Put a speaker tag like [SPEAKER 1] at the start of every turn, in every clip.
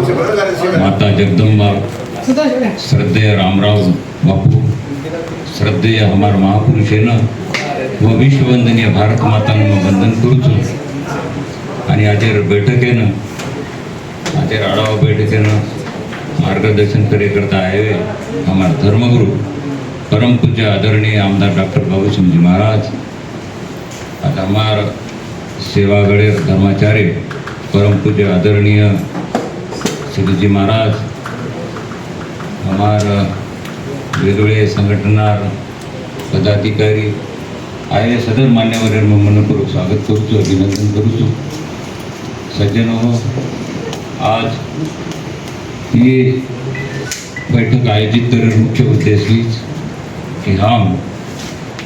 [SPEAKER 1] माता जगदम्बा, श्रद्धेय रामराव बापू, श्रद्धेय हमार महापुरुषेनं व विश्ववंदनीय भारत मातानं वंदन करूचो आणि आजेर बैठकेनं आजेर आढावा बैठकेनं मार्गदर्शन करे करता आए हमार धर्मगुरु परम पूज्य आदरणीय आमदार डॉक्टर बाबूसिंह जी महाराज, आता हमार सेवागढ़ धर्माचार्य परम पूज्य आदरणीय श्री जी महाराज, हमार वेगवेगळे संघटनार पदाधिकारी आए सदर मान्यवर मनपूर्वक स्वागत करूचो, अभिनंदन करूचो। सज्जनों, आज ये बैठक आयोजित कर मुख्य उद्देश्य कि हम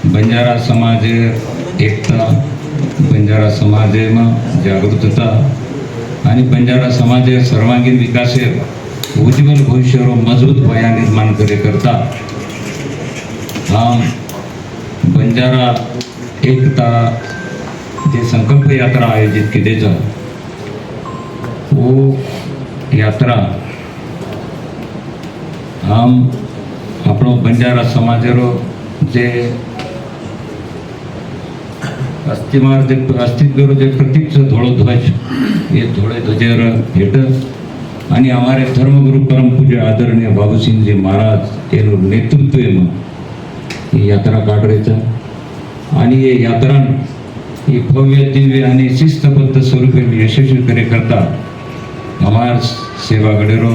[SPEAKER 1] बंजारा समाज एकता, बंजारा समाज में जागृतता आणि बंजारा समाज सर्वांगीण विकासेर उज्ज्वल भविष्य और मजबूत पाया निर्माण करे करता हम बंजारा एकता जे संकल्प यात्रा आयोजित केली जा, वो यात्रा हम अपनो बंजारा समाजरो जे अस्तित्व जे प्रतीक धोळो ध्वज, ये धोळे ध्वजेर हेठ आणि हमारे धर्मगुरु परम पूज्य आदरणीय बाबूसिंह जी महाराज एनु नेतृत्व में ये यात्रा काढायचा आणि ये यात्रा ही भव्य दिव्य आणि शिस्तबद्ध स्वरूपे यशस्वी करे करता हमार सेवागढ़ेरो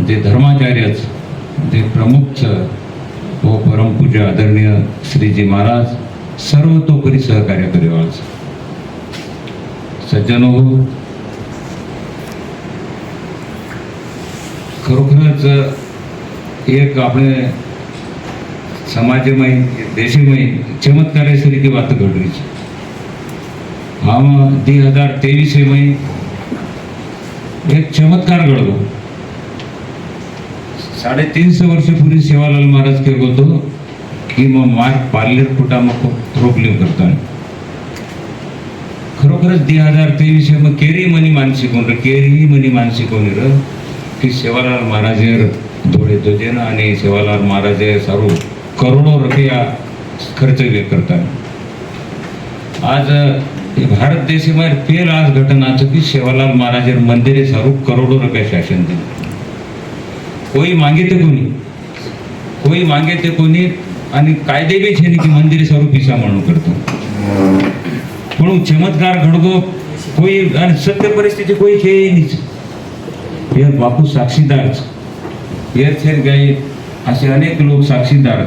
[SPEAKER 1] जे धर्माचार्य जे प्रमुख वो परम पूज्य आदरणीय श्रीजी महाराज सर्वतोपरी सहकार्य करेवाळ। सज्जनों, खरोखरच एक अपने समाज में देश में चमत्कार की बात घड़ रही है। हम 2023 में एक चमत्कार घडलो। 350 वर्ष पूर्वी सेवालाल महाराज के बोलतो की मग मार्ग पार्लेर फुटा मग प्रोब्लेम करता खरोखरच 2023 में केरी मनी मानसिक केरी मनी मानसिक की सेवालाल महाराजेर धोळे ध्वजेन आणि सेवालाल महाराजे सारू करोड़ों रुपया खर्च करता। आज भारत देश में पहला आज घटना की सेवालाल महाराजेर मंदिरे सारू करोड़ों रुपया शासन दे। कोई मांगे ते कोणी आणि कायदे बी छे की मंदिरे सारू पिसा म्हणून करतो, पण चमत्कार घडगो कोई आणि सत्य परिस्थिती कोई छे नहीं। यार बापू साक्षीदार यार छे गए असे अनेक लोक साक्षीदार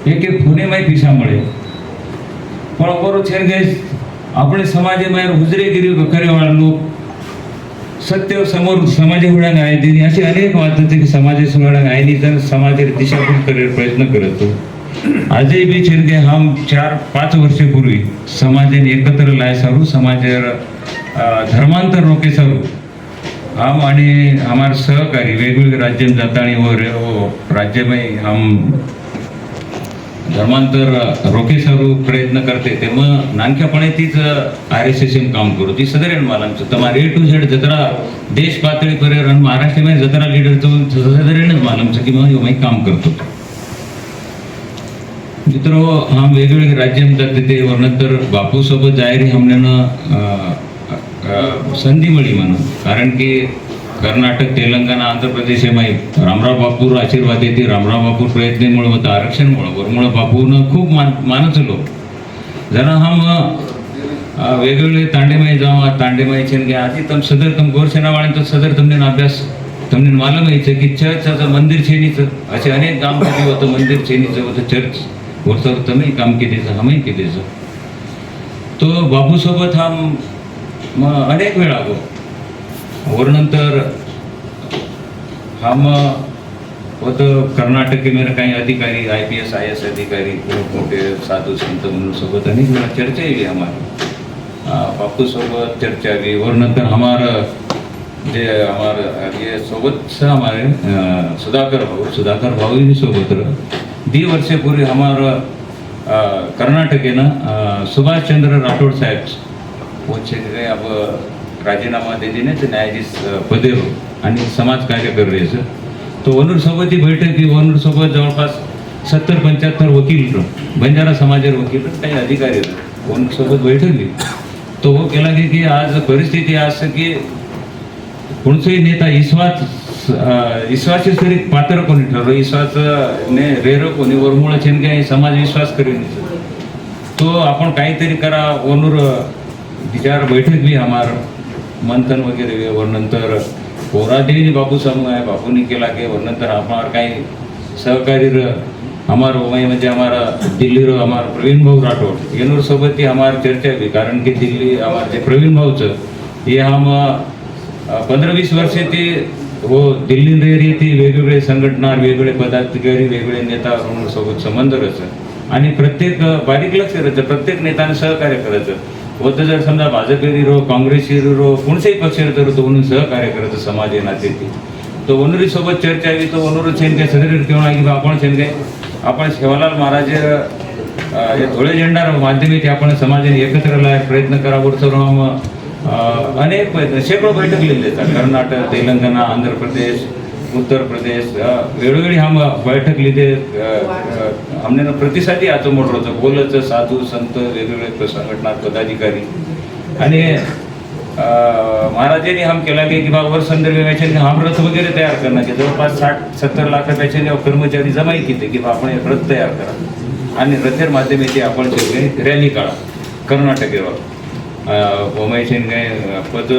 [SPEAKER 1] एक एक पुणे में पिसा मळे, पण बरो छे गए अपने समाज में हुजरेगिरी करे वाला लोग सत्य समोर समाजे हुडा न्याय देणी अशी अनेक बात होते की समाजे समोर न्याय नहीं तर समाज दिशाभूल करे प्रयत्न करतो। आजही भी छे गए हम 4-5 वर्ष पूर्वी समाजेने एकत्र लाय सारू समाज धर्मांतर रोके सारू हम आणि हमारे सहकारी वेगवेगळे राज्य में जाता वो राज्य में हम धर्मांतर रोके सारू प्रयत्न करते ते मग नानक्यापणे तीच RSSM काम करू ती सदरेन मालमचं तुम्हाला A to Z जत्रा देश पातळी पर्यंत आणि महाराष्ट्र में जत्रा लीडर तो सदरेनच मालमचं की मग मी काम करतो। मित्रों, हम वेगवेगळे राज्य में जाते ते वर नंतर बापू सोबत जायरी हमने संधी मिळी म्हणून, कारण की कर्नाटक, तेलंगणा, आंध्र प्रदेश में रामराव बापूर आशीर्वाद येते। रामराव बापूर प्रयत्नामुळे होता आरक्षणमुळे वरमुळे बापूनं खूप मानचलो जरा हम वेगवेगळे तांडेमाई जाऊ तांडेमाई छेन गया आधी तम सदर तम गोरसेनावाळे तो सदर तुमने अभ्यास तुमने मालूम है कि चर्चचं मंदिर छेनीचं असे अनेक काम केले होतं। मंदिर छेनीचं होतं, चर्च वरतर तुम्ही काम केलेचं हमही केलेचं। तो बापू सोबत हम अनेक वेळा गो और नंतर हम होतो कर्नाटक के मेरे काही अधिकारी IPS IS अधिकारी मोठे साधू संत म्हणून सोबत अनेक वेळा चर्चा हुई हमारी बापू सोबत चर्चा हुई। और नंतर हमारा जे हमारे ये सोबत से हमारे सुधाकर भाऊ भी सोबत रह 2 वर्ष पूर्वी हमारा कर्नाटक है ना सुभाष चंद्र राठौड़ साहब वो गए अब राजीनामा दे देने ते न्यायाधीश पदे आणि समाज कार्य कर रहे हैं. तो वनूर सोबत ही बैठक की वनूर सोबत जवळपास 70-75 वकील बंजारा समाजाचे वकील काही अधिकारी वनूर सोबत बैठक तो वो केला की आज परिस्थिती असं की कोणताही नेता विश्वास तरी पात्र कोणी ठरलो विश्वास ने रेरो कोणी वरमुळ काही समाज विश्वास करेन तो आपण काहीतरी करा वनूर विचार बैठक भी हमार मंथन वगैरे वर नंतर पोरादेवी बापू समूह आहे बापूंनी केला की वर नंतर हमार काही सहकारी हमार म्हणजे हमारा दिल्ली हमारा प्रवीण भाऊ राठौड़ येनूर सोबत ही हमार चर्चा भी कारण की दिल्ली हमारे प्रवीण भाऊचं हे हम 15-20 वर्षे ते हो दिल्ली रेरी ती वेगवेगळे संघटना वेगवेगळे पदाधिकारी वेगवेगळे नेता सोबत संबंध रचत आणि प्रत्येक बारीक लक्ष राहतं प्रत्येक नेत्याने सहकार्य करायचं व जर समजा भाजपेरी रो काँग्रेसी रो कोणत्याही पक्ष तर तो म्हणून सहकार्य करायचं समाज नाते तो वनुरी सोबत चर्चा आली तो वनुर छेन काय सदर केव्हा की आपण छेन काय आपण सेवालाल महाराज हे धोळे झेंडा माध्यमेत आपण समाजाने एकत्र प्रयत्न करावर सर्व अनेक शेकडो बैठक लिहिले कर्नाटक तेलंगणा आंध्र प्रदेश उत्तर प्रदेश वेळोवेळी हम बैठक लिहिले हमने प्रतिसादी आतो मोठं होतं बोलचं साधू संत वेगवेगळे संघटना पदाधिकारी आणि महाराजांनी हम केला की बाबा संदर्भ व्याचे हम रथ वगैरे तयार करणार की जवळपास 60-70 लाख रुपयाचे कर्मचारी जमाई केले की आपण रथ तयार करा आणि रथेर माध्यमेची आपण रॅली काढा कर्नाटकेवर ओमायचेन काय पद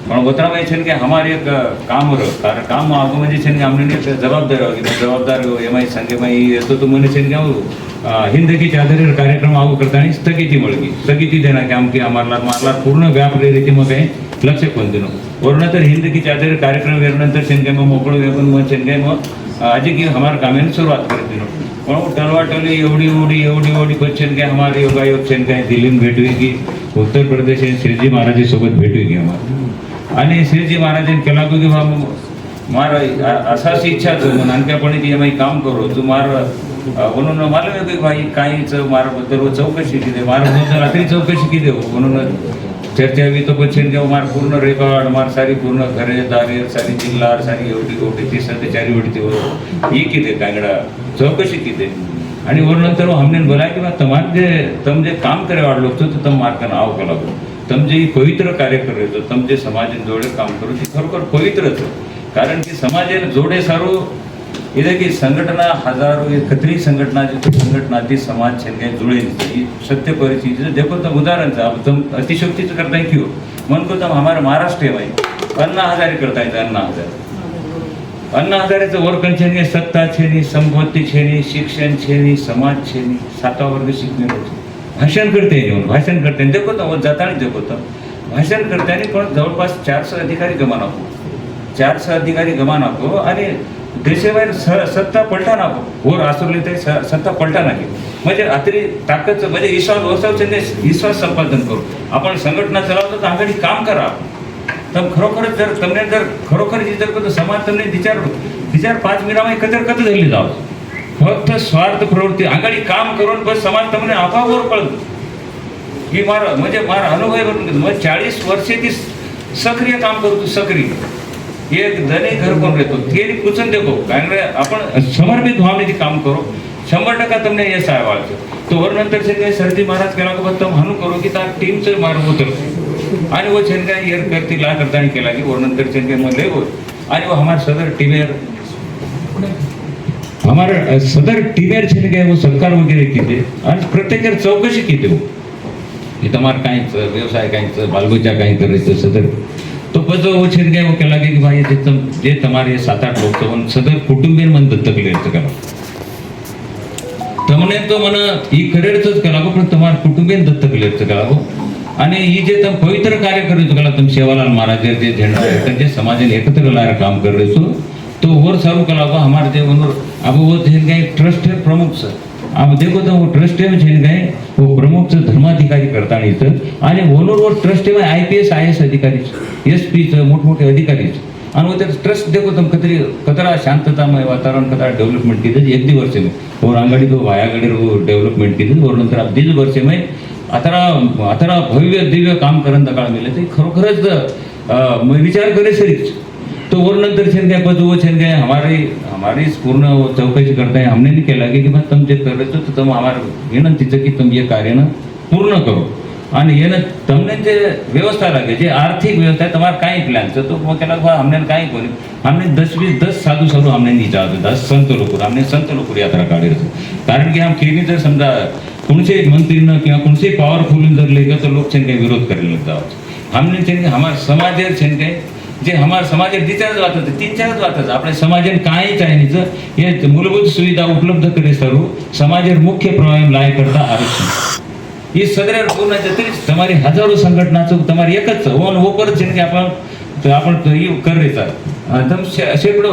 [SPEAKER 1] पण गोत्राबाई छेन के हमारे एक काम कारण काम आगो म्हणजे छेन के हमने जबाबदार होगी जबाबदार एमाई संगे माई येतो तो मने छेन के हिंद की चादर कार्यक्रम आगो करताना स्थगिती देना की आमकी हमारा पूर्ण व्याप रीती मग काही लक्ष कोण देणं वरून तर हिंद की चादर कार्यक्रम वेरनंतर छेन के मग मोकळं वेगून मग छेन के मग आजी की हमारा कामेने सुरुवात करत दिनो पण टलवाटली एवढी बच्चन के हमारे योगायोग छेन काय दिल्ली भेट हुई की उत्तर प्रदेश श्रीजी महाराज सोबत भेट हुई की हमारी आणि श्रीजी महाराजांनी केला की मार असाच इच्छा म्हणून आणख्यापणे ती माही काम करो तू मार म्हणून मला की भाई काहीच मारबद्दल चौकशी किती मारबद्दल रात्री चौकशी किती म्हणून चर्चा बी तो बच्चन घेऊ मार पूर्ण रेकॉर्ड मार सारी पूर्ण घरे दारे सारी जिल्हा सारी एवढी ती सध्या चारी वडती ही किती कांगडा चौकशी किती आणि वर नंतर हमने बोला की तम जे काम करे वाढ लोक तो तम मार्ग नाव कला तम जे पवित्र कार्य करायचं तम जे समाज जोडे काम करू ते खरोखर पवित्रच कारण की समाज जोडे सारो इधर की संघटना हजारों एकत्रित संघटना ती समाज छेन जुड़े सत्य परिस्थिति देखो तुम उदाहरण अब तुम अतिशक्ति करता है क्यों मन को तुम हमारे महाराष्ट्र है भाई 50,000 करता है 50,000 वर्क छेनी सत्ता छेनी संपत्ति छेनी शिक्षण छेनी समाज छेनी 7वा वर्ग शिकने भाषण करते देखो तो जाता देखो तो भाषण करते पण जवळपास 400 अधिकारी गमा नाको आणि देशेबाहेर सत्ता पलटा नाको वर आसरले ते सत्ता पलटा नाही म्हणजे आतरी ताकद म्हणजे विश्वास संपादन करू आपण संघटना चलावतो तर आघाडी काम करा तर खरोखरच जर तमने जर खरोखर जर समाज तमने विचार 5 मिनिटामध्ये कतर झाली जाव फक्त स्वार्थ प्रवृत्ती आघाडी काम करून बस समाज तमने अभावावर पळतो की म्हणजे अनुभव करून मग 40 वर्षे ती सक्रिय काम करतो सक्रिय एक धनी घर कोण रहतो ते कुचन देखो कारण आपण समर्पित भावनेची काम करो 100% तुमने यश आहे वाळतो तो वर नंतर से सरती महाराज केला को तुम हनु करो की ता टीम से मार उतर आणि वो छेन काय यर करती ला करतानी केला की वर नंतर छेन के मध्ये हो आणि वो हमार सदर टीमेर छेन काय वो सरकार वगैरे किती आणि प्रत्येक चौकशी किती हो की तुम्हार काहीच व्यवसाय काहीच बालबच्चा काही करायचं सदर तो पद वो छेन काय वो केला की भाई जे तुम्हारे 7-8 लोक तो सदर कुटुंबीय मन दत्तक लेचं करा तमने तो मना ही करेडच करा पण तुम्हार कुटुंबीय दत्तक लेचं करा आणि ही जे तुम पवित्र कार्य करतो कला तुम सेवालाल महाराज जे झेंडा जे समाज एकत्र लायर काम कर रहे तो और सारू कला हमारे जे अब वो झेन गए ट्रस्ट है प्रमुख सर अब देखो तो वो ट्रस्ट है झेन गए वो प्रमुख धर्माधिकारी करता आणि वनूर ट्रस्ट है IPS IAS अधिकारी SP मोठमोठे अधिकारी आणि वो ट्रस्ट देखो तुम कतरा शांततामय वातावरण कतरा डेवलपमेंट की 1 वर्ष में और आंगड़ी को वायागढ़ी वो डेवलपमेंट की और नंतर अब 1.5 वर्ष में आता भव्य दिव्य काम करन काळ मिले ते खरोखरच विचार करे सरीच तो और नंतर छेन काय पद वो छेन काय हमारी पूर्ण चौकशी करता है हमने नहीं केला कि भाई तुम जे कर रहे हो तो तुम हमारे विनंती की तुम ये कार्य न पूर्ण करो અને એને તમને જે વ્યવસ્થા લાગે જે આર્થિક વ્યવસ્થા તમારે કાંઈ પ્લાન છે તો કેલા અમને કાંઈ કોની અમને 10 સાધુ સાધુ અમને નહીં જાવ 10 સંત લોકો અમને સંત લોકો યાત્રા કાઢી છે કારણ કે આમ કેવી જर समजा कोणच्याही मंत्रीनं किंवा कोणच्याही पॉवरफुल जर लेगा तर लोक छेन काही विरोध करायला लागतात हमने छेन हमार समाज छेन काही जे हमार समाज दिचाच वाटत तीन चारच वाटत आपल्या समाजाने काय चायनीचं हे मूलभूत सुविधा उपलब्ध करे सर्व समाजेर मुख्य प्रवाह लाय करता आरक्षण ही सगळ्या पूर्णाच्या तरी તમારી હજારો સંગઠનાचं તમારી એક જ ઓન ઓપર છે કે आपण करायचा एकदम शेकडो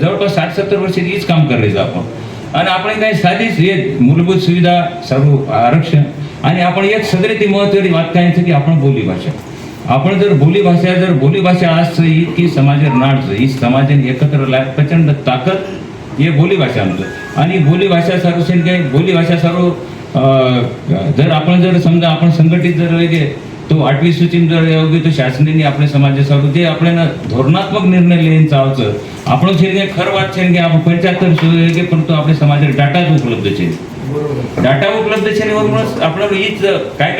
[SPEAKER 1] जवळपास 60-70 वर्ष हीच काम करायचं आपण आणि आपण काही साधीच हे मूलभूत सुविधा सर्व आरक्षण आणि आपण एक सगळे ती महत्त्वाची बात काय की आपण बोलीभाषा आपण जर बोलीभाषा आज की समाज नाट ही समाजाने एकत्र लाय प्रचंड ताकद हे बोलीभाषा आमचं आणि बोलीभाषा सर्व काही बोलीभाषा सर्व जर आपण जर समजा आपण संघटित जर वेगळे तो 8वी सूचीत जर योग्य तो शासनाने आपल्या समाजासाठी जे आपल्याला धोरणात्मक निर्णय लेन आवचं आपण छेन खर वाट छेन की आपण 75 पण तो आपल्या समाजात डाटा उपलब्ध छे डाटा उपलब्ध छे म्हणून आपल्याला हीच काय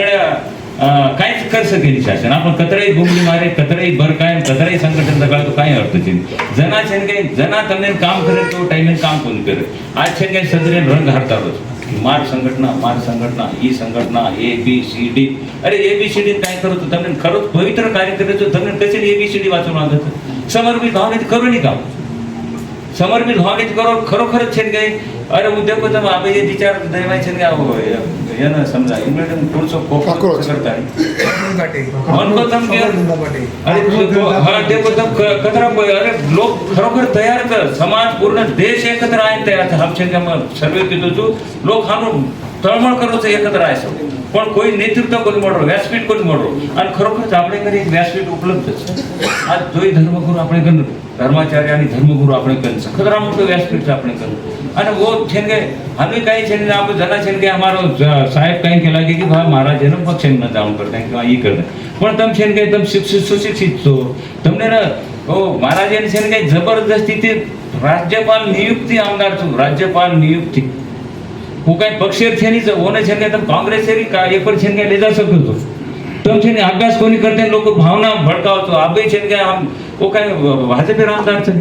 [SPEAKER 1] काहीच कर सकेल शासन आपण कतराई गुमली मारे कतराई बरकाय कतराई संघटन सकाळ तो काही अर्थ छे जना छेन के जना तमने काम करे तो टाइम काम कोण करे आज छेन के सदरे रंग हारता रोज मार संघटना ही संघटना ABCD अरे ABCD काय करत તમને ખરો પવિત્ર કાર્ય કરે તો તમને કશે ABCD વાંચવા માંગત સમર્પિત ભાવનેથી કરો નહીં કામ સમર્પિત ભાવનેથી કરો ખરોખર છે કે અરે ઉદ્યોગો તમે આપણે જે વિચાર દયવાય છે કે આવો એને સમજા ઇંગ્લેન્ડ કોર્સો ફોકસ કરતા મન को તમ કે અરે હા તે को તમ કતરા અરે લોક ખરોખર તૈયાર કર સમાજ પૂર્ણ દેશ એકત્ર આય તૈયાર છે हम છે કે સર્વે કીધું છું લોક હાનું તળમળ કરો છે એકત્ર આય છે પણ કોઈ નેતૃત્વ કોણ મળો વ્યાસપીઠ કોણ મળો અને ખરોખર આપણે ઘરે એક વ્યાસપીઠ ઉપલબ્ધ છે આ જોઈ ધર્મગુરુ આપણે કન ધર્માચાર્ય અને ધર્મગુરુ આપણે કન ખતરા મોટો વ્યાસપીઠ આપણે કન અને वो છે કે हामी काही છે ને આપણે જના છે કે અમારો સાહેબ કઈ કે લાગે કે ભાઈ મારા જન્મ પક્ષ ન ડાઉન કરતા કે આ ઈ કરતા પણ તમ છે કે તમ સુશિક્ષિત છો તમને ને ઓ મહારાજ છે ને કે જબરદસ્તી થી રાજ્યપાલ નિયુક્તિ આમદાર છો રાજ્યપાલ નિયુક્તિ હું કઈ પક્ષેર છે નહીં ઓને છે કે તમે કોંગ્રેસેરી કાર્ય પર છે કે લઈ જા શકો છો તમે છે ને આકાશ કોની કરતા લોકો ભાવના ભડકાવો છો આ બે છે કે આમ ઓ કઈ ભાજપે આમદાર છે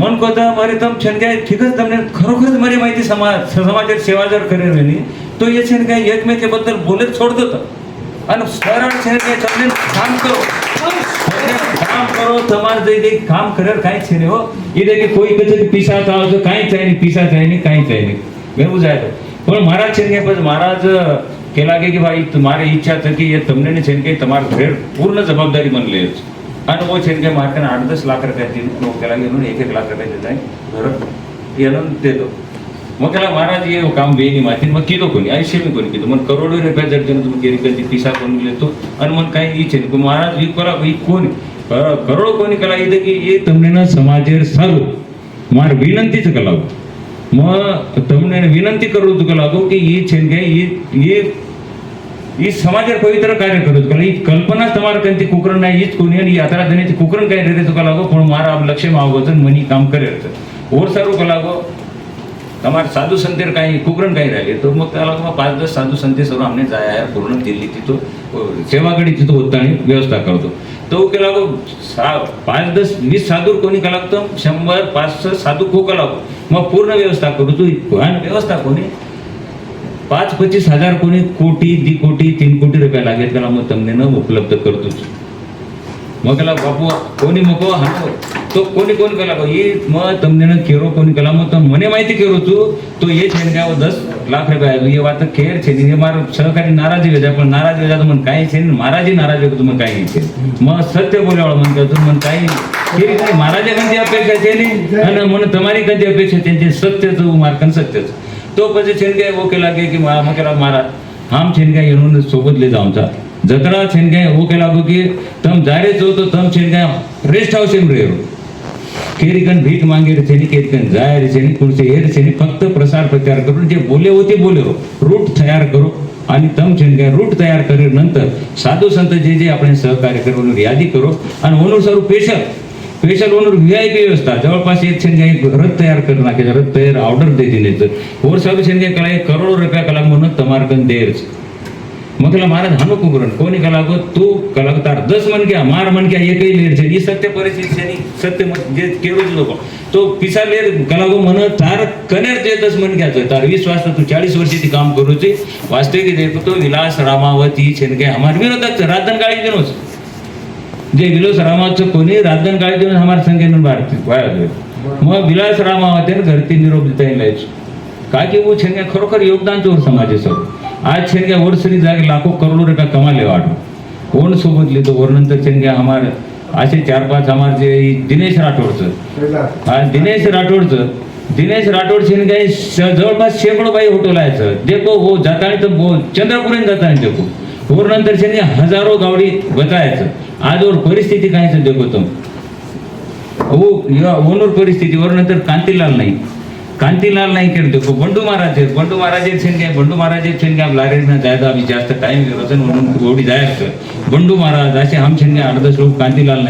[SPEAKER 1] મન को तर मारे तम छन काय ठीकच તમને खरोखरच મારી માહિતી समाजात सेवा जर करेल नाही तो ये छन काय एकमेकांबद्दल बोलत सोडतो અને સરળ છે કે તમને કામ કરો તમારે જે કામ કરે કાઈ છે ને હો એ દે કે કોઈ કહે કે પીસા થાવ તો કાઈ થાય નહીં પીસા થાય નહીં કાઈ થાય નહીં એવું જાય તો પણ મહારાજ છે કે પછી મહારાજ કે લાગે કે ભાઈ તમારી ઈચ્છા થકી એ તમને ને છે કે તમાર ઘરે પૂર્ણ જવાબદારી મન લે છે અને वो છે કે માર્કેટ 8-10 લાખ રૂપિયા થી નો કે લાગે એને 1 લાખ રૂપિયા દેતા ઘર એનો દે દો मग महाराज ये काम वेनी माती मग किलो कोणी आयुष्य मी कोणी किलो मग करोडो रुपया जर जण तुम्ही केरी कधी पिसा कोण लेतो आणि मग काही इच्छे नाही महाराज ही करा ही कोण करोडो कोणी कला इथे की ये તમને ના સમાજેર સારું માર વિનંતી છે કલાવ मग તમને વિનંતી કરું છું કલાવ કે ये છે કે ये समाजેર પવિત્ર કાર્ય કરું છું ಈ કલ્પના તમાર કંતી કુકરણ ના ઈ જ કોની અને યાત્રા દનેથી કુકરણ કાઈ રહે તો કલાવ પણ મારા લક્ષ્યમાં આવવજન મની કામ કરે છે ઓર સારું કલાવ તમારે સાધુ સંतेर काही कुकरण काही राहिले तो मग त्याला 5-10 साधू संते सर्व आमने जाया पूर्ण दिल्ली तिथं सेवागडी तिथं होतानी व्यवस्था करतो तो केला 5-10-20 साधू कोणी केला तो 100-500 साधू को केला मग पूर्ण व्यवस्था करू तू आणि व्यवस्था कोणी 5-25 हजार कोणी कोटी 2 कोटी 3 कोटी रुपया लागेल त्याला मग તમને न उपलब्ध करतो मग केला बापू कोणी मको हातो तो कोणी कोण केला ये मग તમને न केरो कोणी केला मग મને માહિતી કેરો છું તો ये છે ને 10 લાખ રૂપિયા ये વાત ખેર છે ને મારો સહકારી નારાજી વેજા પણ નારાજ વેજા તો મને કાઈ છે ને મારાજી નારાજ વેજો તો મને કાઈ છે મग સત્ય બોલેવાળો મને કહતો મને કાઈ કેરી કાઈ મહારાજે કંઈ અપેક્ષા છે ને અને મને તમારી કંઈ અપેક્ષા છે જે સત્ય તો માર કન સત્ય છે તો પછી છે ને वो केला કે મા કેલા મારા हम છે ને એનું સોબત લઈ જાઉં जत्रा छेन काय वो केला की तम जारे जो तो तम छेन काय रेस्ट हाउस में रहो केरिकन भीख मांगे रे छेनी केरिकन जाय रे छेनी कुणसे हेर छेनी फक्त प्रसार प्रचार करून जे बोले होते बोले रूट तयार करो आणि तम छेनगे रूट तयार करे नंतर साधू संत जे जे આપણે સહકાર્ય કરવાનું યાદી કરો અને ઓનું સારું સ્પેશિયલ ઓનું VIP વ્યવસ્થા જવळपास એક છેનગે રથ તૈયાર કરી નાખે છે, રથ તૈયાર ઓર્ડર દે દીને તો ઓર સારું છેનગે કલા કરોડો રૂપિયા કલાક મને તમાર કન દેર છે મતલબ महाराज हानो कुबरण कोणी कलागो तू कलाकार 10 मन क्या मार मन क्या एकही लेर છે ઈ સત્ય પરિસ્થિતિ છે ની સત્ય જે કેવું જ લોકો તો पिसा लेर कलागो मन तार कनेर जे 10 मन क्या છે તાર વિશ્વાસ તો 40 વર્ષથી કામ કરું છે વાસ્તવિક દેખો તો વિલાસ રામાવતી છે કે અમાર વિરોધક છે રાધન કાળી દેનો છે જે વિલાસ રામાવતી કોની રાધન કાળી દેનો અમાર સંગેનું ભારત વાયો છે મો વિલાસ રામાવતી ને ઘરથી નિરોપ દેતા લે છે કાકી वो છે કે ખરોખર યોગદાન ચોર સમાજે સર आज छेनगे वर्षनी जागे लाखो करोडो रुपया कमा लेवाडो कोण सोबत लिहितो वर नंतर छेनगे हमार असे 4-5 हमार जे दिनेश राठोडचं आज दिनेश राठोड छेनगे जवळपास शेकडो बाई होटोलायचं देखो वो जातानी तर चंद्रपुरेन जातानी देखो वर नंतर छेनगे हजारो गावडी बतायचं आज और परिस्थिती कायचं देखो तुम वो ओनूर परिस्थिती वर नंतर कांतीलाल नाही केलं देखो बंडू महाराज छेनगे लारेना जायदा अभी जास्त टाइम गेलो म्हणून एवढी जायचं बंडू महाराज असे हम छेनगे 8-10 लोक कांतीलाल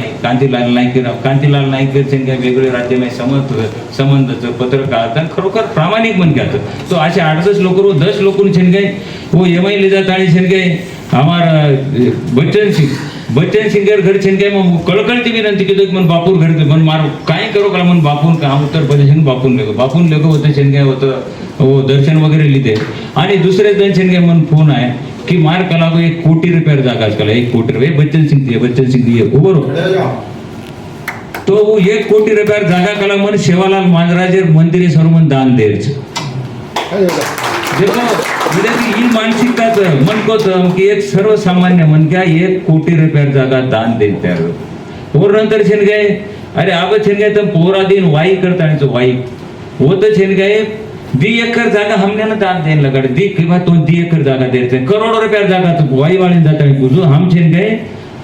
[SPEAKER 1] नाईक छेनगे वेगळे राज्यमय संबंधचं पत्रकार खरोखर प्रामाणिक मन घ्यायचं तो असे 8-10 लोक 10 लोक छेनगे वो एमआई ले जात आणि छेनगे हमारा बच्चन सिंह घर छेनगे मग कळकळती विनंती की मन बापूर घर मन मार काय करो का मन बापून का उत्तर प्रदेश बापून लेगो होतं छेनगे होतं वो दर्शन वगैरे लिहिते आणि दुसरे जण छेनगे मन फोन आहे की मार कलागो 1 कोटी रुपये जागा कला 1 कोटी रुपये बच्चन सिंह दिए बरोबर तो वो 1 कोटी रुपये जागा कला मन शेवालाल मांजराजे मंदिर सर्व दान द्यायचं देखो ही मानसिकताच मन को की एक सर्वसामान्य मन क्या 1 कोटी रुपये जागा दान देत और नंतर छेनगे अरे आब छेनगे तर पोरा दिन वाई करता वाई वो तो छेनगे 2 एकर जागा हमने ना दान देने लगा किंवा तो 2 एकर जागा देते करोडो रुपया जागा तो वाई वाले जाता बुझू हम छेनगे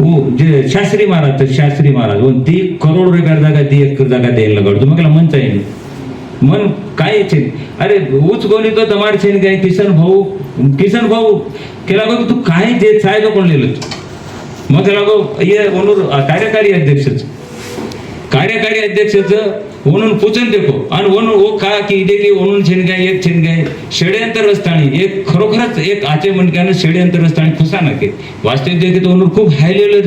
[SPEAKER 1] वो जे शास्त्री महाराज वो 2 करोड रुपया जागा 2 एकर जागा देने लगा तो मग मन चाहिए मन काय छे अरे ऊच कोणी तो तमार छेन काय किशन भाऊ केला गो तू काय जे चाय तो कोण लिहिलं मग केला गो ये ओनूर कार्यकारी अध्यक्षचं ओनून पूजन देखो आणि ओनून ओ का की इथे की ओनून छेन काय षड्यंत्र रस्ताणी एक खरोखरच एक आचे मनक्यानं षड्यंत्र रस्ताणी खुसा नके वास्तविक देखील तो ओनूर खूप हाय लेवल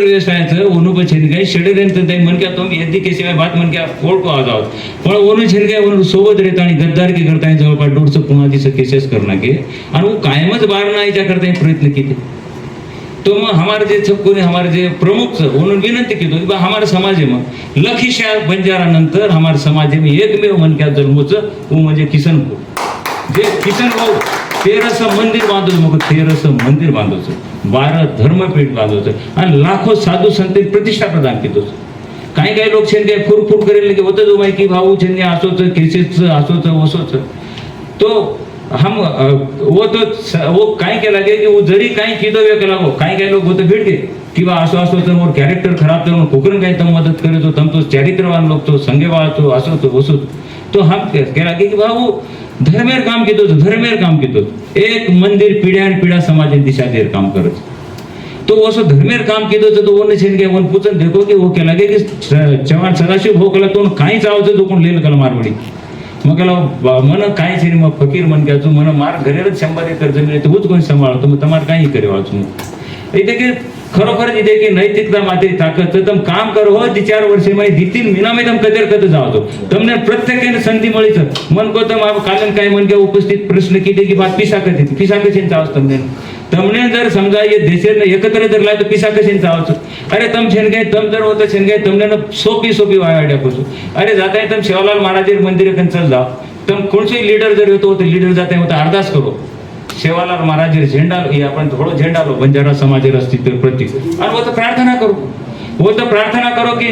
[SPEAKER 1] व्यवसायाचं ओनू पण छेन काय षड्यंत्र ते मनक्या तो यदि के शिवाय बात मनक्या फोड को आजाव पण ओनू छेन काय ओनू सोबत रेताणी गद्दारकी करताय जवळपास 150 पुणाची केसेस करना के आणि वो कायमच बाहेर नाहीच्या करताय प्रयत्न केले तो मग हमारे जे छक्कोने हमारे जे प्रमुख म्हणून विनंती केली की हमारे समाज में लखीशा बंजारा नंतर हमारे समाज में एकमेव मनक्या जन्मोचं वो म्हणजे किसन भाऊ 1300 मंदिर बांधवचं 12 धर्मपीठ बांधवचं आणि लाखो साधू संत प्रतिष्ठा प्रदान केली काही लोक छेनगे फुरफुर करेल की होतं जो माहिती भाऊ छेनगे असोच केसेस असोच तो हम वो काय केला गे की वो जरी काही किदो वे केला गो काही लोक होतं भिडके किंवा असो तर मोर कॅरेक्टर खराब तर कोकण काही तम मदत करे तो तम तो चरित्रवान लोक तो संगे वाळतो असो तो हम केला की भाऊ धर्मेर काम केतो एक मंदिर पिढ्या समाज दिशा देर काम करत तो असो धर्मेर काम केतो तो वन छेनगे वन पूछन देखो की वो केला गे की चव्हाण सदाशिव भाऊ केला तो काही चावचं तो कोण लेल कला मारवडी मग मन काय छे मग फकीर मन घ्यायचो मन मार घरेच 100 एकर जमीन तूच कोण सांभाळतो मग तमार काही करे वाचू इथे की खरोखर इथे की नैतिकता माते ताकद तम काम करो हो 4 वर्ष में 2-3 महीना में तम कदर करते जाओ तुमने प्रत्येकाने संधी मळीच मन को तम आप कालन काय मन के उपस्थित प्रश्न की की बात पिसा कशेन चावस तमने जर समजा ये देशेर एकत्र जर लाय तो पिसा कशेन चावस अरे तम छेन गए तम जर होत छेन गए तुमने सोपी वाड्या कोसो अरे जाता है तम शेवालाल महाराज मंदिर कन चल जाओ तम कोणसे लीडर जर होतो तो लीडर जाता है तो अरदास करो शेवालाल महाराज झेंडा ये आपण थोडो झेंडा लो बंजारा समाज अस्तित्व प्रतीक और वो तो प्रार्थना करो कि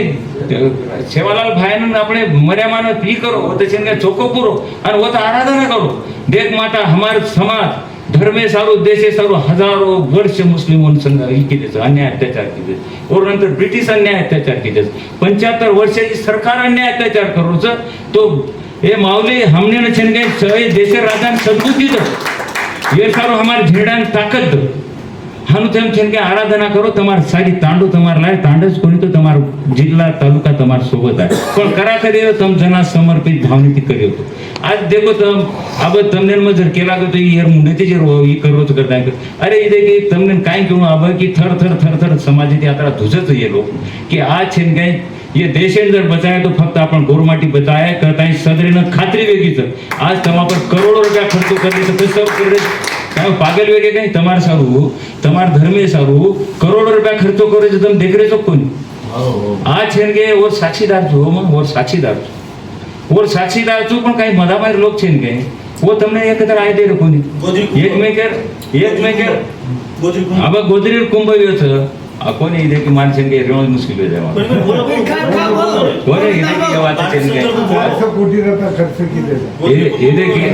[SPEAKER 1] शेवालाल भाईन अपने मर्या मान पी करो वो तो छेन चोको पूरो और वो तो आराधना करो देख माता हमारे समाज धर्मे सारो देशे सारो हजारों वर्ष मुस्लिमों अन्याय अत्याचार किए और नंतर ब्रिटिश अन्याय अत्याचार किए 75 वर्षाची सरकार अन्याय अत्याचार करूच तो हे माऊली हमने न छेन गए देशे राजधानी सद्बुद्धी ये सारो हमारे झेड़ा ताकत दो हानु तेम छेन के आराधना करो तमार सारी तांडू तमार लाय तांडस कोणी तो तमार जिल्हा तालुका तमार सोबत आहे पण करा करियो तम जना समर्पित भावनेથી કર્યો તો आज देखो तम अब तमने में जर केला तो यार मुंडेती जे ई करोच करता अरे इदे की तमने काय केणू अब की थर थर थर थर समाजाची यात्रा धुजत ये लोक की आज छेन काय ये देशेन जर बचाया तो फक्त आपण गोरमाटी बचाया करता सदरीनं खात्री वेगळीच आज तमा पर करोडो रुपया खर्च करले तो सब करे काय पागल वेगे काय तमार सारू तमार धर्मे सारू करोडो रुपया खर्च करे तो तुम देख रहे हो कोणी आज छेन के और साक्षीदार छो मग और साक्षीदार छो पण काही मधाबाहेर लोक छेन के वो તમને एकत्र आय दे रे कोणी एकमेकर अब गोदरी कुंभव्य छ कोणी इथे की माणसं के रोज मुश्किल हो जावा कोणी इथे की बात छेन के
[SPEAKER 2] 400 कोटी रुपया खर्च किए
[SPEAKER 1] ये देखिए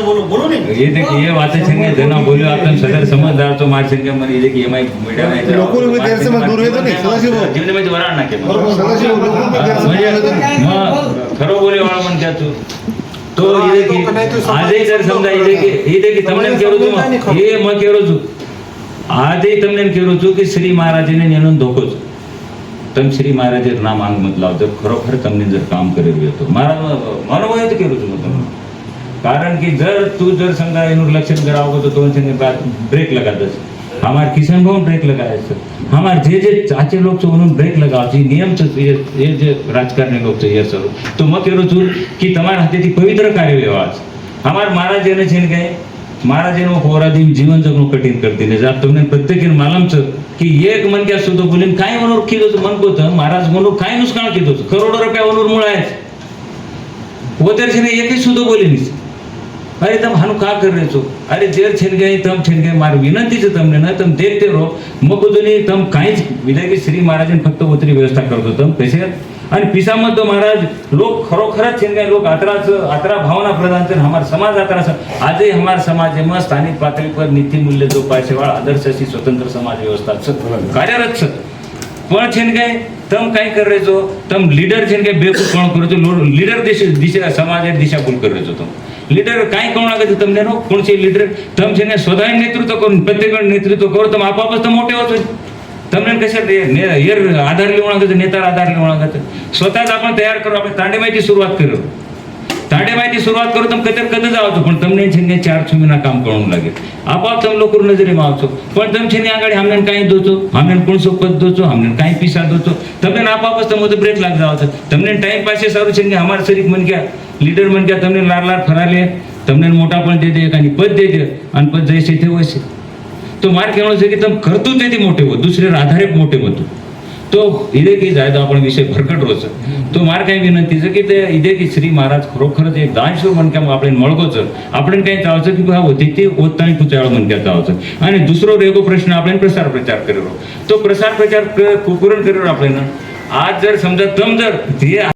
[SPEAKER 3] बोलो नहीं
[SPEAKER 1] ये देखिए ये बातें छेन के जना बोलो आपण सदर समझदार तो मार छेन के मन ये देखिए माइक मीडिया में
[SPEAKER 2] लोगों में देर से दूर है तो नहीं सदाशिव
[SPEAKER 1] जीवन में वराण ना के
[SPEAKER 2] सदाशिव लोगों में देर से दूर है तो नहीं
[SPEAKER 1] खरो बोले वाला मन क्या तो ये देखिए आज ही जर समजा ये देखिए तमने केरो छु ये म केरो छु આજે તમને કહેવું છું કે શ્રી મહારાજને એનો ધોકો છે તમે શ્રી મહારાજે નામ આંગ મત લાવજો ખરોખર તમને જર કામ કરી રહ્યો તો મારા મનોમય જ કહેવું છું તમને કારણ કે जर समजा એનું લક્ષણ કરાવો તો છે ને ब्रेक लगा दे हमारे किसान भाव ब्रेक लगाए सर हमारे जे चाचे लोग छो उन्होंने ब्रेक लगाव છે નિયમ છે એ જે રાજકારણી લોક છે એ સર તો मैं કહેવું છું કે તમારા હાથેથી પવિત્ર કાર્ય લેવા છે हमारे महाराज એને છે ને કે महाराजेनो होरादी जीवन जगणं कठीण करते जा तुमने प्रत्येक मालूम छ की एक मन क्या सुद्धा बोलीन काय मनोर किदो मन कोत महाराज मनोर काय नुकसान किदो करोडो रुपया मनोर मुळा आहे वो तर छे एक ही सुद्धा बोलीनिस अरे तम हानु का कर रहे छो अरे जेर छेन गए तम छेन गए मार विनंती छ तमने ना तम देखते रहो मगुदुनी तम काहीच विले की श्री महाराजन फक्त ओतरी व्यवस्था करतो तम पैसे आणि पिसामत तो महाराज लोक खरोखरच छेन गए लोक आतरा भावना प्रदान कर हमार समाज आतरा आज ही हमार समाज में स्थानिक पातळी पर नीति मूल्य जो पायसेवाळ आदर्श अशी स्वतंत्र समाज व्यवस्था कार्यरत छ पण छेन गए तम काय कर रहे छो तम लीडर छेन गए बेवकूफ कोण करो छो लीडर दिशा समाज दिशा भूल कर रहे छो तुम लीडर काय कोण लागे तमने नो कोणचे लीडर तम छेने स्वतः नेतृत्व करून प्रत्येक नेतृत्व करो तम आपापच तर मोठे होतो तमने कशा यार आधार लिहून लागत नेता आधार लिहून लागत स्वतःच आपण तयार करू आपण तांडेमाईची सुरुवात करू तांडेमाईची सुरुवात करू तम कधी जावतो पण तमने छेने 4 महिना काम करून लागेल आपाप तम लोक नजरे मावतो पण तम छेने आगाडी हमने काय दोचो हमने कोण सोपत दोचो हमने काय पिसा दोचो तमने आपापच तम ब्रेक लाग जावतो तमने टाइम पासे सारू छेने हमार शरीर मन क्या लीडर मन क्या तमने लार फराले तमने मोटा पण दे दे आणि पद दे दे आणि पद जैसे थे वैसे तो मार केवळ जे की तम करतो ते मोठे हो दुसरे आधारे मोठे होतो तो इदे की जायदा आपण विषय भरकट रोज तो मार काय विनंती છે કે તે इदे की श्री महाराज खरोखर एक दानशूर मनक्या આપણે મળગો છે આપણે કઈ ચાવ છે કે होती ते ओताणी पुचाळो मनक्या चाव છે आणि दुसरो रेगो प्रश्न आपण प्रसार प्रचार करेलो तो प्रसार प्रचार पूर्ण करेलो आपण आज जर समजा तम जर जे